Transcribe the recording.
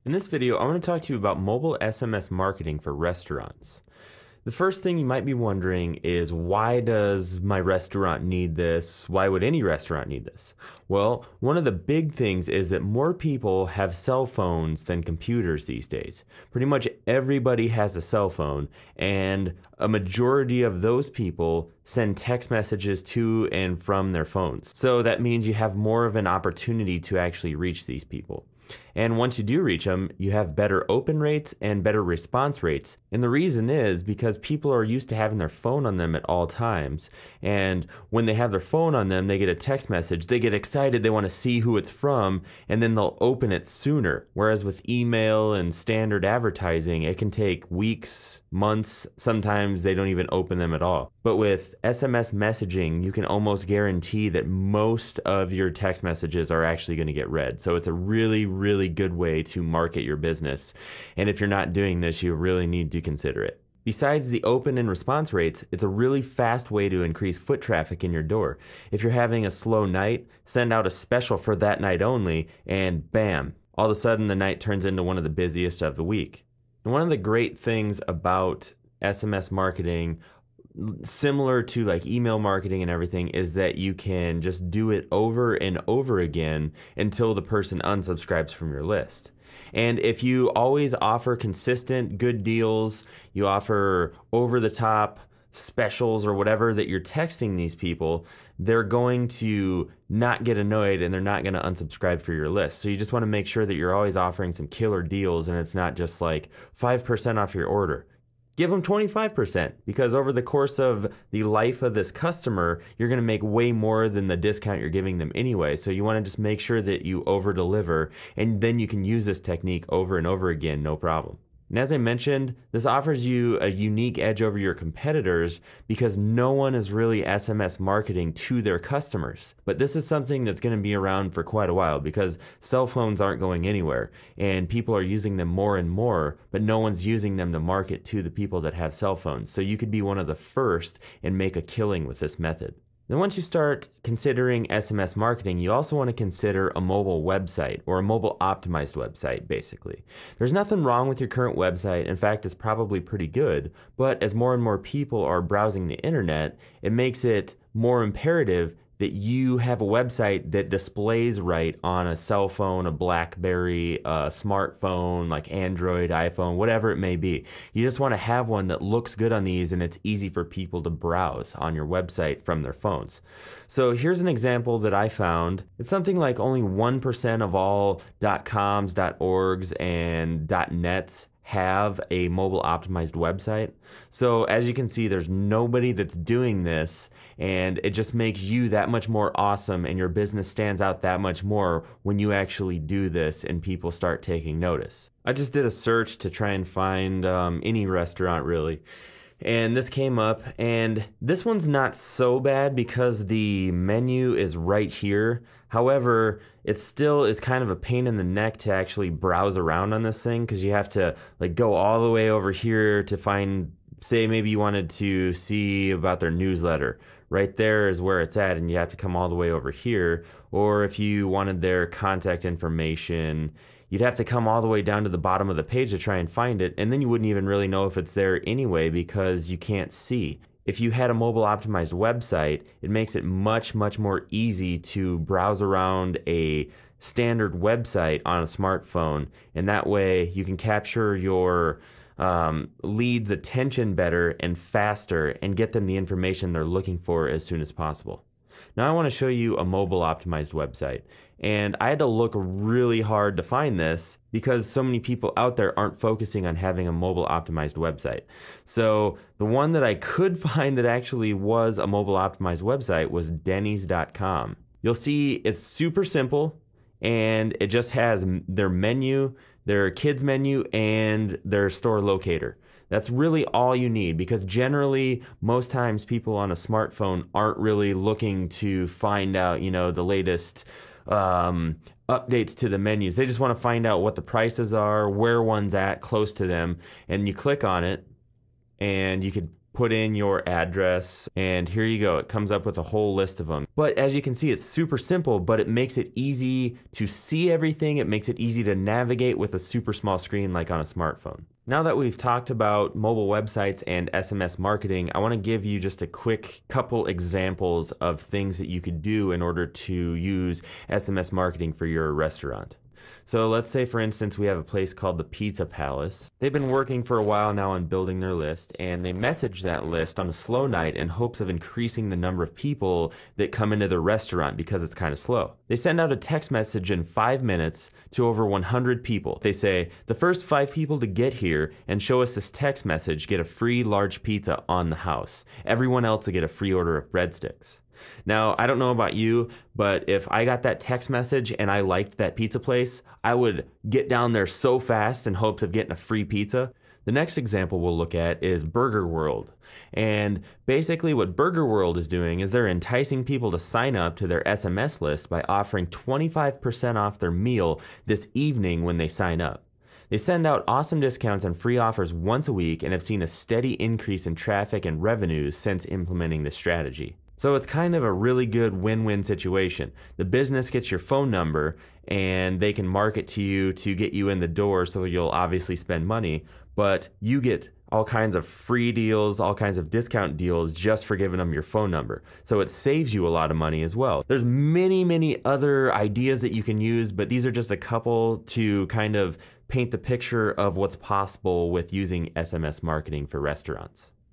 In this video, I want to talk to you about mobile SMS marketing for restaurants. The first thing you might be wondering is, why does my restaurant need this? Why would any restaurant need this? Well, one of the big things is that more people have cell phones than computers these days. Pretty much everybody has a cell phone, and a majority of those people send text messages to and from their phones. So that means you have more of an opportunity to actually reach these people. And once you do reach them, you have better open rates and better response rates. And the reason is because people are used to having their phone on them at all times. And when they have their phone on them, they get a text message, they get excited, they want to see who it's from, and then they'll open it sooner. Whereas with email and standard advertising, it can take weeks, months, sometimes they don't even open them at all. But with SMS messaging, you can almost guarantee that most of your text messages are actually going to get read. So it's a really good way to market your business. And if you're not doing this, you really need to consider it. Besides the open and response rates, it's a really fast way to increase foot traffic in your door. If you're having a slow night, send out a special for that night only, and bam, all of a sudden the night turns into one of the busiest of the week. And one of the great things about SMS marketing, similar to like email marketing and everything, is that you can just do it over and over again until the person unsubscribes from your list. And if you always offer consistent good deals, you offer over-the-top specials or whatever that you're texting these people, they're going to not get annoyed and they're not going to unsubscribe for your list. So you just want to make sure that you're always offering some killer deals, and it's not just like 5% off your order. Give them 25%, because over the course of the life of this customer, you're going to make way more than the discount you're giving them anyway. So you want to just make sure that you over deliver, and then you can use this technique over and over again, no problem. And as I mentioned, this offers you a unique edge over your competitors because no one is really SMS marketing to their customers. But this is something that's going to be around for quite a while because cell phones aren't going anywhere and people are using them more and more, but no one's using them to market to the people that have cell phones. So you could be one of the first and make a killing with this method. Then once you start considering SMS marketing, you also want to consider a mobile website, or a mobile optimized website, basically. There's nothing wrong with your current website. In fact, it's probably pretty good. But as more and more people are browsing the internet, it makes it more imperative that you have a website that displays right on a cell phone, a BlackBerry, a smartphone, like Android, iPhone, whatever it may be. You just want to have one that looks good on these and it's easy for people to browse on your website from their phones. So here's an example that I found. It's something like only 1% of all .coms, .orgs, and .nets have a mobile optimized website. So as you can see, there's nobody that's doing this, and it just makes you that much more awesome, and your business stands out that much more when you actually do this and people start taking notice. I just did a search to try and find any restaurant really, and this came up, and this one's not so bad because the menu is right here. However, it still is kind of a pain in the neck to actually browse around on this thing, because you have to like go all the way over here to find, say maybe you wanted to see about their newsletter. Right there is where it's at, and you have to come all the way over here. Or if you wanted their contact information, you'd have to come all the way down to the bottom of the page to try and find it, and then you wouldn't even really know if it's there anyway because you can't see. If you had a mobile optimized website, it makes it much more easy to browse around a standard website on a smartphone, and that way you can capture your leads' attention better and faster and get them the information they're looking for as soon as possible. Now I want to show you a mobile optimized website, and I had to look really hard to find this because so many people out there aren't focusing on having a mobile optimized website. So the one that I could find that actually was a mobile optimized website was Denny's.com. You'll see it's super simple, and it just has their menu, their kids menu, and their store locator. That's really all you need, because generally most times people on a smartphone aren't really looking to find out, you know, the latest updates to the menus. They just want to find out what the prices are, where one's at close to them, and you click on it and you could put in your address, and here you go. It comes up with a whole list of them. But as you can see, it's super simple, but it makes it easy to see everything. It makes it easy to navigate with a super small screen like on a smartphone. Now that we've talked about mobile websites and SMS marketing, I want to give you just a quick couple examples of things that you could do in order to use SMS marketing for your restaurant. So let's say, for instance, we have a place called the Pizza Palace. They've been working for a while now on building their list, and they message that list on a slow night in hopes of increasing the number of people that come into their restaurant because it's kind of slow. They send out a text message in 5 minutes to over 100 people. They say, the first 5 people to get here and show us this text message get a free large pizza on the house. Everyone else will get a free order of breadsticks. Now, I don't know about you, but if I got that text message and I liked that pizza place, I would get down there so fast in hopes of getting a free pizza. The next example we'll look at is Burger World. And basically what Burger World is doing is they're enticing people to sign up to their SMS list by offering 25% off their meal this evening when they sign up. They send out awesome discounts and free offers once a week and have seen a steady increase in traffic and revenues since implementing this strategy. So it's kind of a really good win-win situation. The business gets your phone number and they can market to you to get you in the door, so you'll obviously spend money, but you get all kinds of free deals, all kinds of discount deals just for giving them your phone number. So it saves you a lot of money as well. There's many other ideas that you can use, but these are just a couple to kind of paint the picture of what's possible with using SMS marketing for restaurants.